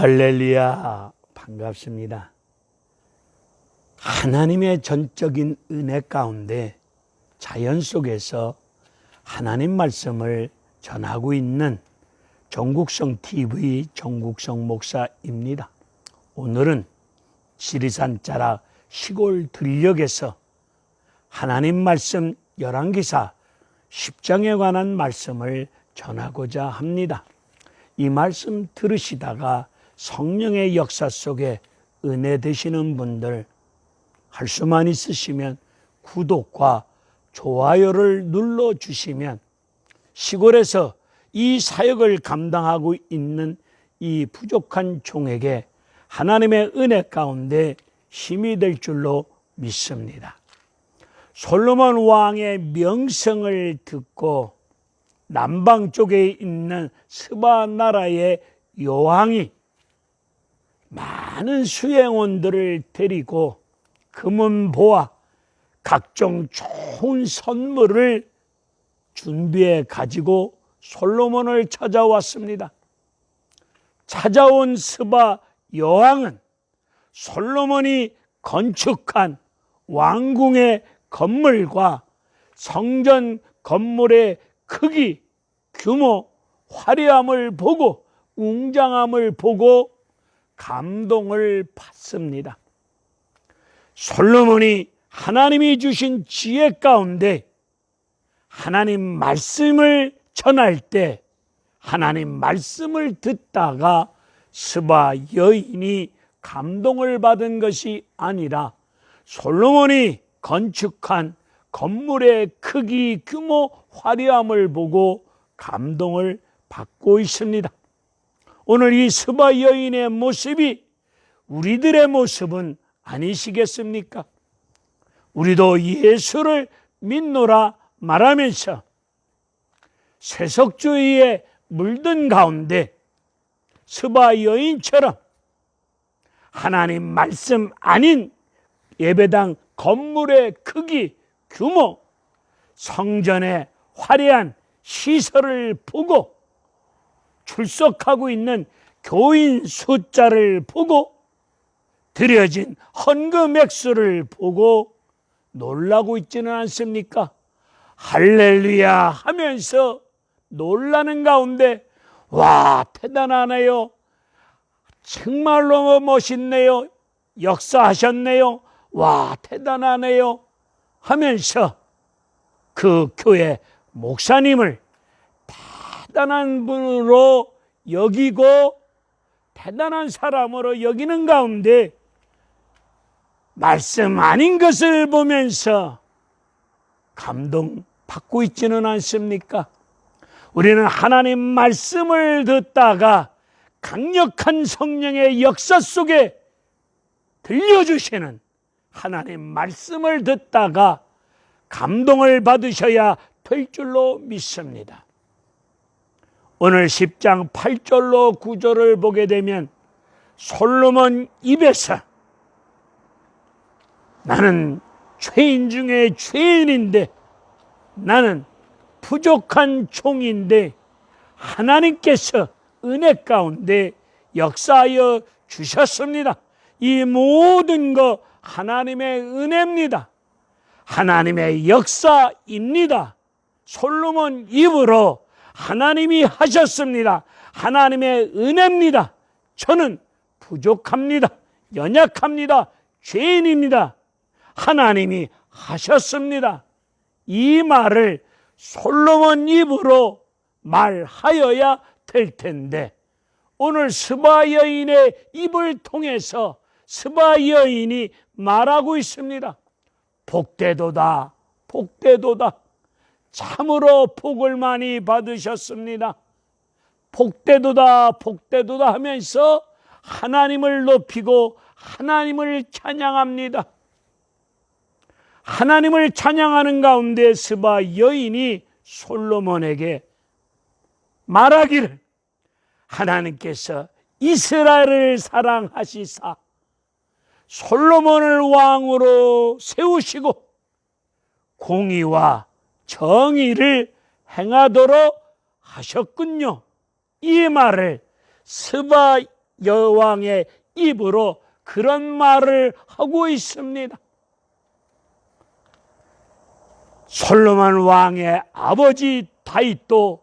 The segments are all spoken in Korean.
할렐루야, 반갑습니다. 하나님의 전적인 은혜 가운데 자연 속에서 하나님 말씀을 전하고 있는 정국성 TV 정국성 목사입니다. 오늘은 지리산 자락 시골 들녘에서 하나님 말씀 열왕기사 10장에 관한 말씀을 전하고자 합니다. 이 말씀 들으시다가 성령의 역사 속에 은혜 되시는 분들, 할 수만 있으시면 구독과 좋아요를 눌러주시면 시골에서 이 사역을 감당하고 있는 이 부족한 종에게 하나님의 은혜 가운데 힘이 될 줄로 믿습니다. 솔로몬 왕의 명성을 듣고 남방 쪽에 있는 스바 나라의 여왕이 많은 수행원들을 데리고 금은보와 각종 좋은 선물을 준비해 가지고 솔로몬을 찾아왔습니다. 찾아온 스바 여왕은 솔로몬이 건축한 왕궁의 건물과 성전 건물의 크기, 규모, 화려함을 보고 웅장함을 보고 감동을 받습니다. 솔로몬이 하나님이 주신 지혜 가운데 하나님 말씀을 전할 때 하나님 말씀을 듣다가 스바 여인이 감동을 받은 것이 아니라 솔로몬이 건축한 건물의 크기, 규모, 화려함을 보고 감동을 받고 있습니다. 오늘 이 스바 여인의 모습이 우리들의 모습은 아니시겠습니까? 우리도 예수를 믿노라 말하면서 세속주의에 물든 가운데 스바 여인처럼 하나님 말씀 아닌 예배당 건물의 크기, 규모, 성전의 화려한 시설을 보고 출석하고 있는 교인 숫자를 보고 드려진 헌금 액수를 보고 놀라고 있지는 않습니까? 할렐루야 하면서 놀라는 가운데 와, 대단하네요. 정말로 멋있네요. 역사하셨네요. 와, 대단하네요 하면서 그 교회 목사님을 대단한 분으로 여기고 대단한 사람으로 여기는 가운데 말씀 아닌 것을 보면서 감동받고 있지는 않습니까? 우리는 하나님 말씀을 듣다가 강력한 성령의 역사 속에 들려주시는 하나님 말씀을 듣다가 감동을 받으셔야 될 줄로 믿습니다. 오늘 10장 8절로 9절을 보게 되면 솔로몬 입에서 나는 죄인 중에 죄인인데 나는 부족한 종인데 하나님께서 은혜 가운데 역사하여 주셨습니다. 이 모든 것 하나님의 은혜입니다. 하나님의 역사입니다. 솔로몬 입으로 하나님이 하셨습니다. 하나님의 은혜입니다. 저는 부족합니다. 연약합니다. 죄인입니다. 하나님이 하셨습니다. 이 말을 솔로몬 입으로 말하여야 될 텐데 오늘 스바 여인의 입을 통해서 스바 여인이 말하고 있습니다. 복되도다, 복되도다. 참으로 복을 많이 받으셨습니다. 복되도다, 복되도다 하면서 하나님을 높이고 하나님을 찬양합니다. 하나님을 찬양하는 가운데 스바 여인이 솔로몬에게 말하기를 하나님께서 이스라엘을 사랑하시사 솔로몬을 왕으로 세우시고 공의와 정의를 행하도록 하셨군요. 이 말을 스바 여왕의 입으로 그런 말을 하고 있습니다. 솔로몬 왕의 아버지 다윗도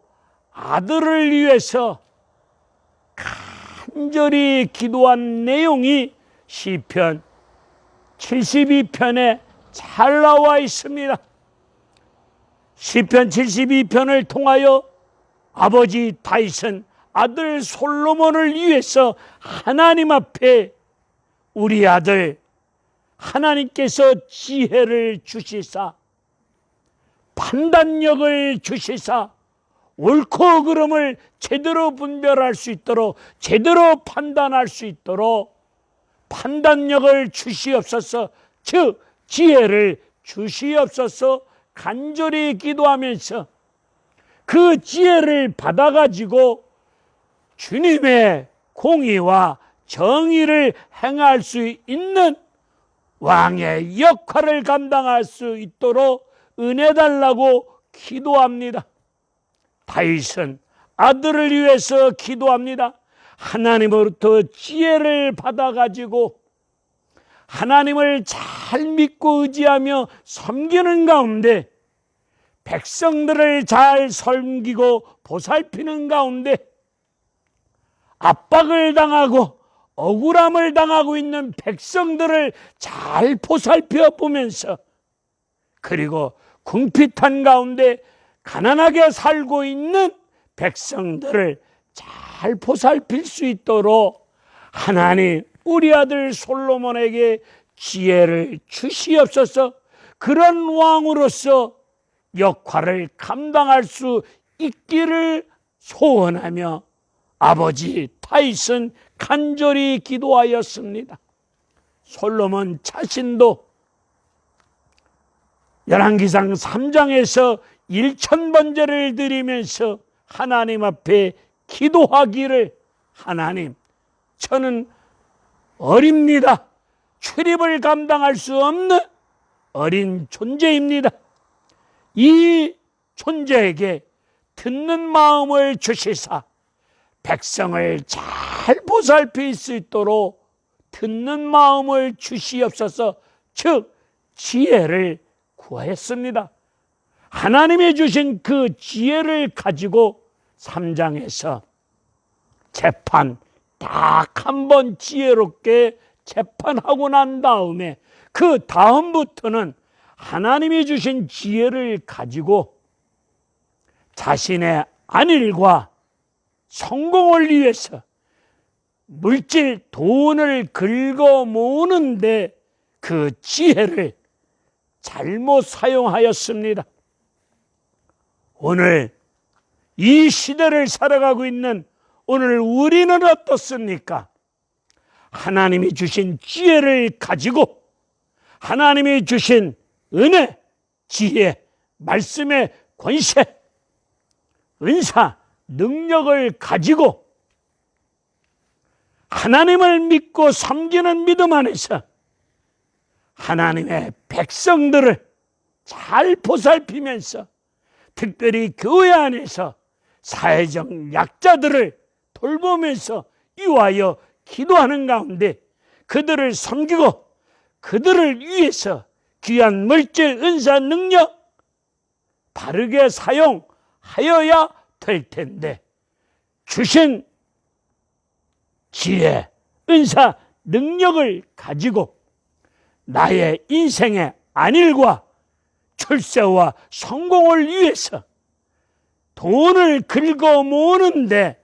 아들을 위해서 간절히 기도한 내용이 시편 72편에 잘 나와 있습니다. 시편 72편을 통하여 아버지 다윗은 아들 솔로몬을 위해서 하나님 앞에 우리 아들 하나님께서 지혜를 주시사 판단력을 주시사 옳고 그름을 제대로 분별할 수 있도록 제대로 판단할 수 있도록 판단력을 주시옵소서, 즉 지혜를 주시옵소서 간절히 기도하면서 그 지혜를 받아가지고 주님의 공의와 정의를 행할 수 있는 왕의 역할을 감당할 수 있도록 은혜 달라고 기도합니다. 다윗은 아들을 위해서 기도합니다. 하나님으로부터 지혜를 받아가지고 하나님을 잘 믿고 의지하며 섬기는 가운데 백성들을 잘 섬기고 보살피는 가운데 압박을 당하고 억울함을 당하고 있는 백성들을 잘 보살펴 보면서 그리고 궁핍한 가운데 가난하게 살고 있는 백성들을 잘 보살필 수 있도록 하나님 우리 아들 솔로몬에게 지혜를 주시옵소서. 그런 왕으로서 역할을 감당할 수 있기를 소원하며 아버지 다윗은 간절히 기도하였습니다. 솔로몬 자신도 열왕기상 3장에서 1000번제를 드리면서 하나님 앞에 기도하기를 하나님 저는 어립니다. 출입을 감당할 수 없는 어린 존재입니다. 이 존재에게 듣는 마음을 주시사 백성을 잘 보살필 수 있도록 듣는 마음을 주시옵소서, 즉 지혜를 구하였습니다. 하나님이 주신 그 지혜를 가지고 3장에서 재판 딱 한 번 지혜롭게 재판하고 난 다음에 그 다음부터는 하나님이 주신 지혜를 가지고 자신의 안일과 성공을 위해서 물질, 돈을 긁어 모으는데 그 지혜를 잘못 사용하였습니다. 오늘 이 시대를 살아가고 있는 오늘 우리는 어떻습니까? 하나님이 주신 지혜를 가지고 하나님이 주신 은혜, 지혜, 말씀의 권세, 은사, 능력을 가지고 하나님을 믿고 섬기는 믿음 안에서 하나님의 백성들을 잘 보살피면서 특별히 교회 안에서 사회적 약자들을 돌보면서 위하여 기도하는 가운데 그들을 섬기고 그들을 위해서 귀한 물질, 은사, 능력 바르게 사용하여야 될 텐데 주신 지혜, 은사, 능력을 가지고 나의 인생의 안일과 출세와 성공을 위해서 돈을 긁어 모으는데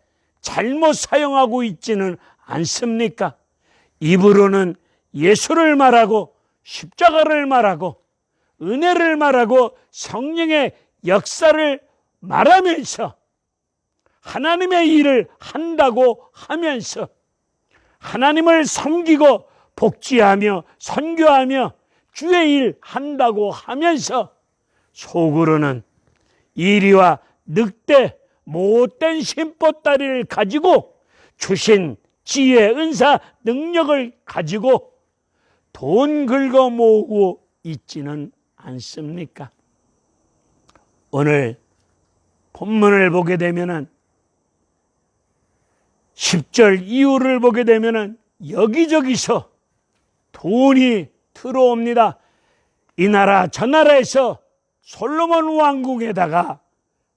잘못 사용하고 있지는 않습니까? 입으로는 예수를 말하고 십자가를 말하고 은혜를 말하고 성령의 역사를 말하면서 하나님의 일을 한다고 하면서 하나님을 섬기고 복지하며 선교하며 주의 일 한다고 하면서 속으로는 이리와 늑대 못된 심보다리를 가지고 주신 지혜, 은사, 능력을 가지고 돈 긁어 모으고 있지는 않습니까? 오늘 본문을 보게 되면은 10절 이후를 보게 되면은 여기저기서 돈이 들어옵니다. 이 나라 저 나라에서 솔로몬 왕궁에다가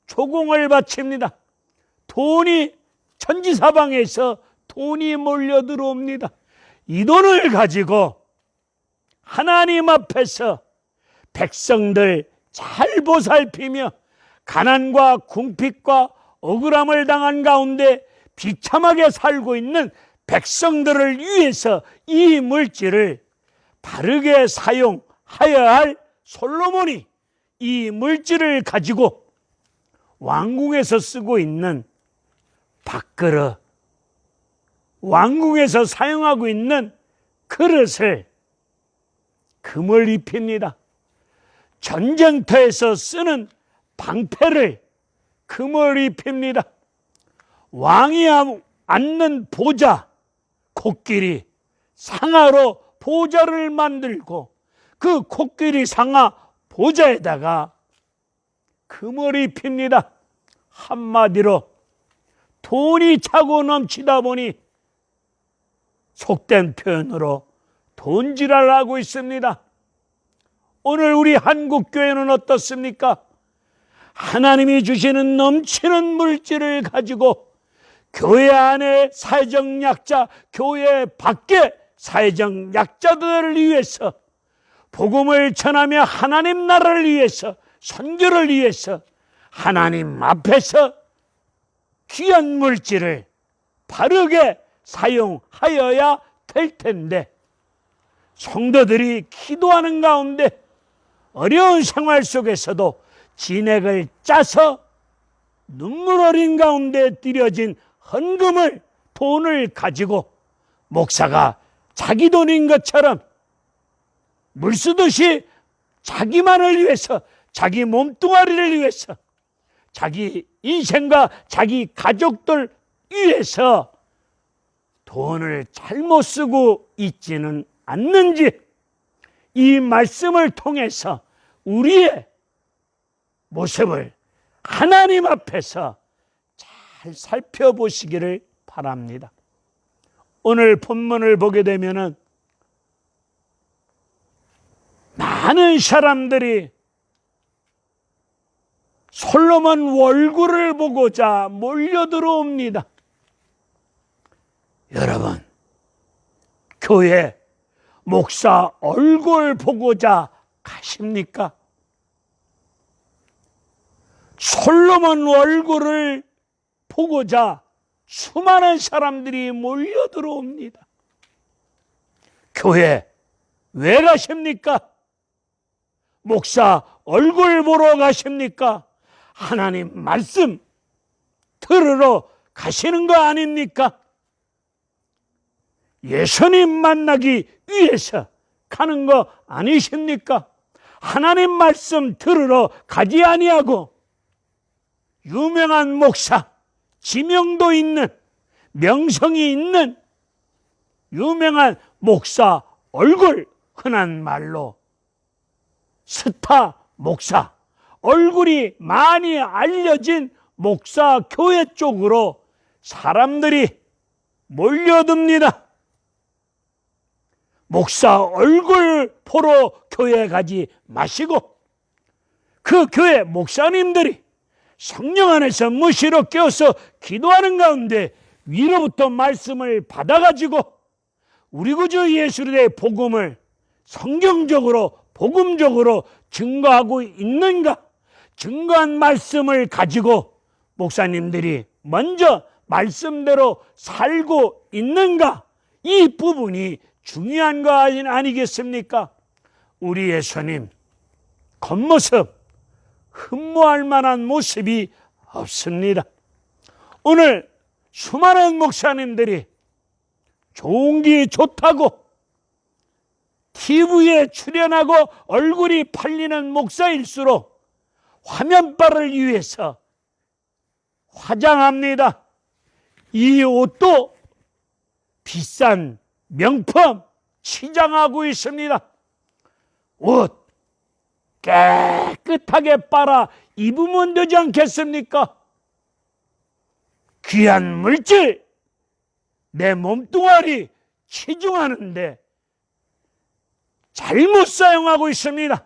조공을 바칩니다. 돈이 천지사방에서 돈이 몰려 들어옵니다. 이 돈을 가지고 하나님 앞에서 백성들 잘 보살피며 가난과 궁핍과 억울함을 당한 가운데 비참하게 살고 있는 백성들을 위해서 이 물질을 바르게 사용하여야 할 솔로몬이 이 물질을 가지고 왕궁에서 쓰고 있는 밥그릇, 왕궁에서 사용하고 있는 그릇을 금을 입힙니다. 전쟁터에서 쓰는 방패를 금을 입힙니다. 왕이 앉는 보좌, 코끼리 상아로 보좌를 만들고 그 코끼리 상아 보좌에다가 금을 입힙니다. 한마디로 돈이 차고 넘치다 보니 속된 표현으로 돈지랄을 하고 있습니다. 오늘 우리 한국교회는 어떻습니까? 하나님이 주시는 넘치는 물질을 가지고 교회 안에 사회적 약자, 교회 밖에 사회적 약자들을 위해서 복음을 전하며 하나님 나라를 위해서 선교를 위해서 하나님 앞에서 귀한 물질을 바르게 사용하여야 될 텐데 성도들이 기도하는 가운데 어려운 생활 속에서도 진액을 짜서 눈물 어린 가운데 들여진 헌금을 돈을 가지고 목사가 자기 돈인 것처럼 물 쓰듯이 자기만을 위해서 자기 몸뚱아리를 위해서 자기 인생과 자기 가족들 위해서 돈을 잘못 쓰고 있지는 않는지 이 말씀을 통해서 우리의 모습을 하나님 앞에서 잘 살펴보시기를 바랍니다. 오늘 본문을 보게 되면은 많은 사람들이 솔로몬 월굴을 보고자 몰려들어옵니다. 여러분, 교회 목사 얼굴 보고자 가십니까? 솔로몬 얼굴을 보고자 수많은 사람들이 몰려들어옵니다. 교회 왜 가십니까? 목사 얼굴 보러 가십니까? 하나님 말씀 들으러 가시는 거 아닙니까? 예수님 만나기 위해서 가는 거 아니십니까? 하나님 말씀 들으러 가지 아니하고 유명한 목사, 지명도 있는, 명성이 있는 유명한 목사 얼굴, 흔한 말로 스타 목사, 얼굴이 많이 알려진 목사 교회 쪽으로 사람들이 몰려듭니다. 목사 얼굴 보러 교회 가지 마시고 그 교회 목사님들이 성령 안에서 무시로 깨어서 기도하는 가운데 위로부터 말씀을 받아가지고 우리 구주 예수 그리스도의 복음을 성경적으로 복음적으로 증거하고 있는가? 증거한 말씀을 가지고 목사님들이 먼저 말씀대로 살고 있는가? 이 부분이 중요한 거 아니겠습니까? 우리 예수님 겉모습 흠모할 만한 모습이 없습니다. 오늘 수많은 목사님들이 좋은 게 좋다고 TV에 출연하고 얼굴이 팔리는 목사일수록 화면빨을 위해서 화장합니다. 이 옷도 비싼 명품 치장하고 있습니다. 옷 깨끗하게 빨아 입으면 되지 않겠습니까? 귀한 물질 내 몸뚱아리 치중하는데 잘못 사용하고 있습니다.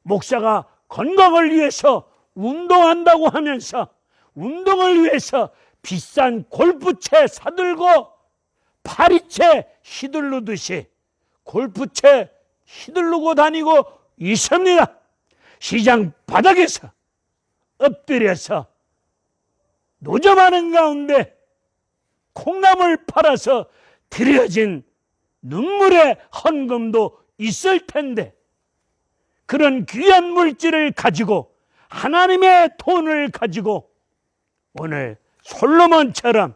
목사가 건강을 위해서 운동한다고 하면서 운동을 위해서 비싼 골프채 사들고 파리채 휘두르듯이 골프채 휘두르고 다니고 있습니다. 시장 바닥에서 엎드려서 노점하는 가운데 콩나물 팔아서 들여진 눈물의 헌금도 있을 텐데, 그런 귀한 물질을 가지고 하나님의 돈을 가지고 오늘 솔로몬처럼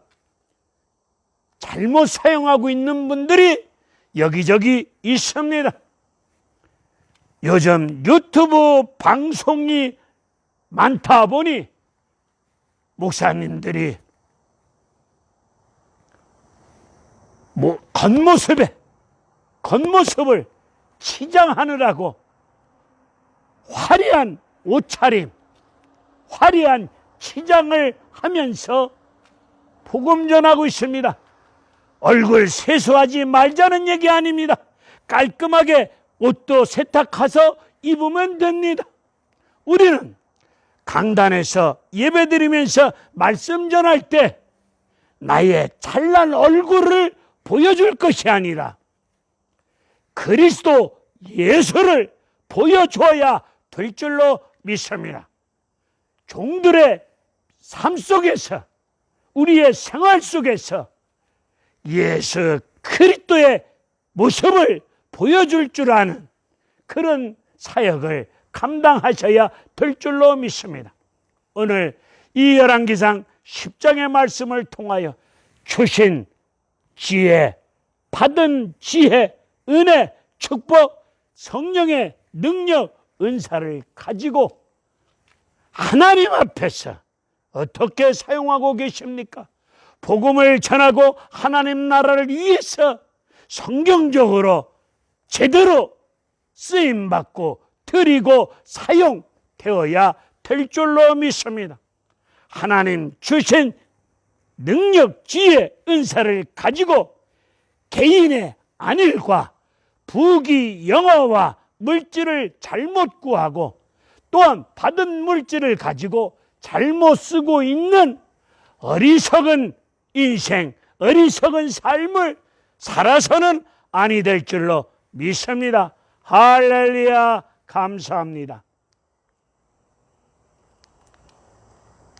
잘못 사용하고 있는 분들이 여기저기 있습니다. 요즘 유튜브 방송이 많다 보니 목사님들이 겉모습을 치장하느라고 화려한 옷차림, 화려한 치장을 하면서 복음 전하고 있습니다. 얼굴 세수하지 말자는 얘기 아닙니다. 깔끔하게 옷도 세탁해서 입으면 됩니다. 우리는 강단에서 예배드리면서 말씀 전할 때 나의 잘난 얼굴을 보여줄 것이 아니라 그리스도 예수를 보여줘야 될 줄로 믿습니다. 종들의 삶 속에서, 우리의 생활 속에서 예수 그리스도의 모습을 보여줄 줄 아는 그런 사역을 감당하셔야 될 줄로 믿습니다. 오늘 이 열왕기상 10장의 말씀을 통하여 주신 지혜, 받은 지혜, 은혜, 축복, 성령의 능력, 은사를 가지고 하나님 앞에서 어떻게 사용하고 계십니까? 복음을 전하고 하나님 나라를 위해서 성경적으로 제대로 쓰임받고 드리고 사용되어야 될 줄로 믿습니다. 하나님 주신 능력, 지혜, 은사를 가지고 개인의 안일과 부귀, 영화와 물질을 잘못 구하고 또한 받은 물질을 가지고 잘못 쓰고 있는 어리석은 인생, 어리석은 삶을 살아서는 아니 될 줄로 믿습니다. 할렐루야, 감사합니다.